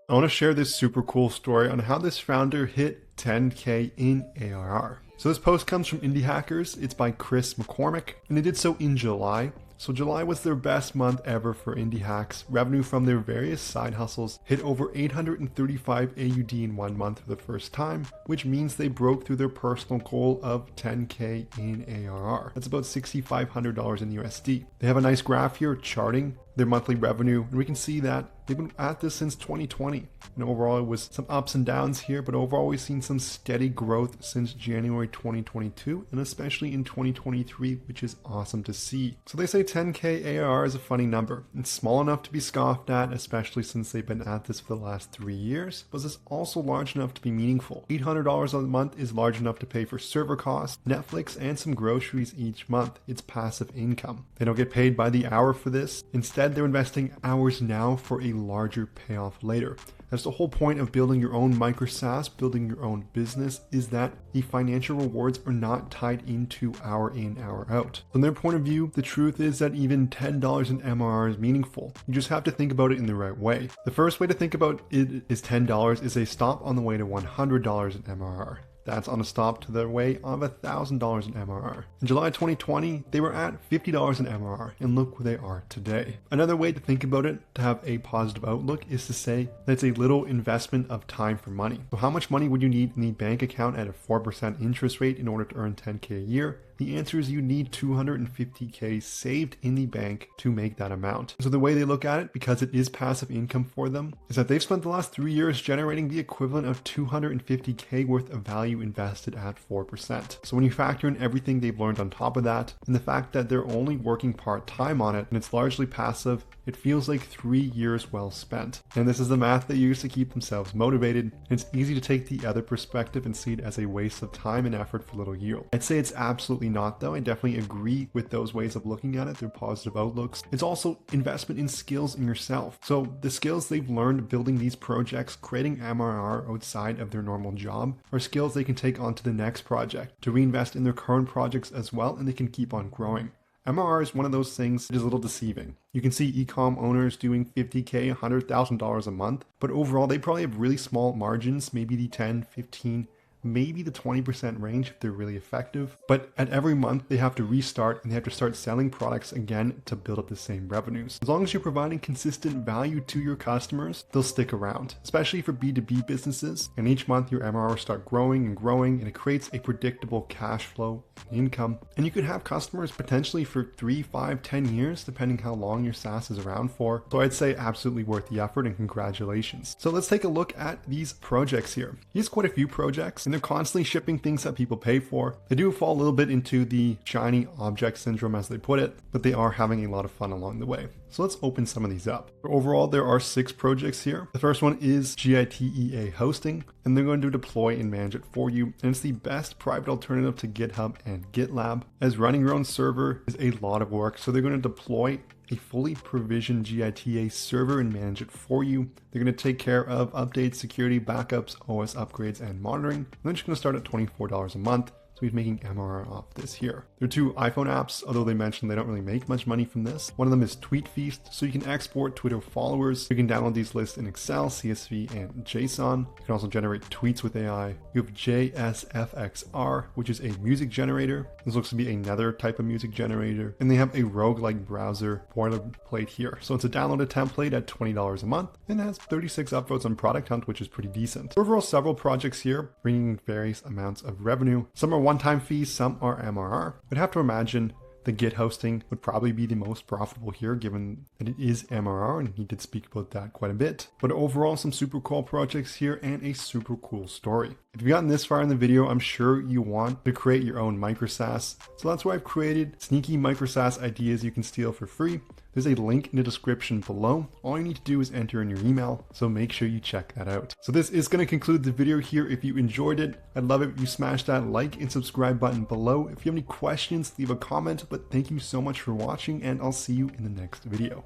I want to share this super cool story on how this founder hit 10K in ARR. So this post comes from Indie Hackers. It's by Chris McCormick, and they did so in July. So July was their best month ever for Indie Hacks. Revenue from their various side hustles hit over 835 AUD in 1 month for the first time, which means they broke through their personal goal of 10K in ARR. That's about $6,500 in USD. They have a nice graph here charting their monthly revenue, and we can see that they've been at this since 2020. And overall, it was some ups and downs here, but overall, we've seen some steady growth since January 2022, and especially in 2023, which is awesome to see. So they say 10K ARR is a funny number. It's small enough to be scoffed at, especially since they've been at this for the last 3 years, but it's also large enough to be meaningful. $800 a month is large enough to pay for server costs, Netflix, and some groceries each month. It's passive income. They don't get paid by the hour for this. Instead, they're investing hours now for a larger payoff later. That's the whole point of building your own micro SaaS, building your own business, is that the financial rewards are not tied into hour in, hour out. From their point of view, the truth is that even $10 in MRR is meaningful. You just have to think about it in the right way. The first way to think about it is $10 is a stop on the way to $100 in MRR. That's on a stop to their way of $1,000 in MRR. In July 2020, they were at $50 in MRR, and look where they are today. Another way to think about it, to have a positive outlook, is to say that it's a little investment of time for money. So how much money would you need in the bank account at a 4% interest rate in order to earn 10K a year? The answer is you need 250K saved in the bank to make that amount. So the way they look at it, because it is passive income for them, is that they've spent the last 3 years generating the equivalent of 250K worth of value invested at 4%. So when you factor in everything they've learned on top of that, and the fact that they're only working part-time on it, and it's largely passive, it feels like 3 years well spent. And this is the math they use to keep themselves motivated. And it's easy to take the other perspective and see it as a waste of time and effort for little yield. I'd say it's absolutely not, though. I definitely agree with those ways of looking at it. They're positive outlooks. It's also investment in skills in yourself. So the skills they've learned building these projects, creating MRR outside of their normal job, are skills they can take on to the next project, to reinvest in their current projects as well, and they can keep on growing. MRR is one of those things that is a little deceiving. You can see e-com owners doing $50K, $100,000 a month, but overall they probably have really small margins, maybe the 10, 15, maybe the 20% range if they're really effective. But at every month they have to restart, and they have to start selling products again to build up the same revenues. As long as you're providing consistent value to your customers, they'll stick around, especially for B2B businesses. And each month your MRR will start growing and growing, and it creates a predictable cash flow and income. And you could have customers potentially for 3, 5, 10 years, depending how long your SaaS is around for. So I'd say absolutely worth the effort, and congratulations. So let's take a look at these projects here. Here's quite a few projects, and they're constantly shipping things that people pay for. They do fall a little bit into the shiny object syndrome, as they put it, but they are having a lot of fun along the way. So let's open some of these up. Overall, there are 6 projects here. The first one is GITEA hosting, and they're going to deploy and manage it for you. And it's the best private alternative to GitHub and GitLab, as running your own server is a lot of work. So they're going to deploy a fully provisioned GITEA server and manage it for you. They're going to take care of updates, security, backups, OS upgrades, and monitoring. And they're just going to start at $24 a month. So he's making MRR off this here. There are 2 iPhone apps, although they mentioned they don't really make much money from this. One of them is Tweet Feast, so you can export Twitter followers. You can download these lists in Excel, CSV, and JSON. You can also generate tweets with AI. You have JSFXR, which is a music generator. This looks to be another type of music generator. And they have a roguelike browser boilerplate here. So it's a downloaded template at $20 a month, and it has 36 upvotes on Product Hunt, which is pretty decent. Overall, several projects here bringing various amounts of revenue. Some are one-time fees, some are MRR. I'd have to imagine the Git hosting would probably be the most profitable here, given that it is MRR, and he did speak about that quite a bit. But overall, some super cool projects here and a super cool story. If you've gotten this far in the video, I'm sure you want to create your own micro SaaS. So that's why I've created sneaky micro SaaS ideas you can steal for free. There's a link in the description below. All you need to do is enter in your email, so make sure you check that out. So this is going to conclude the video here. If you enjoyed it, I'd love it if you smash that like and subscribe button below. If you have any questions, leave a comment, but thank you so much for watching, and I'll see you in the next video.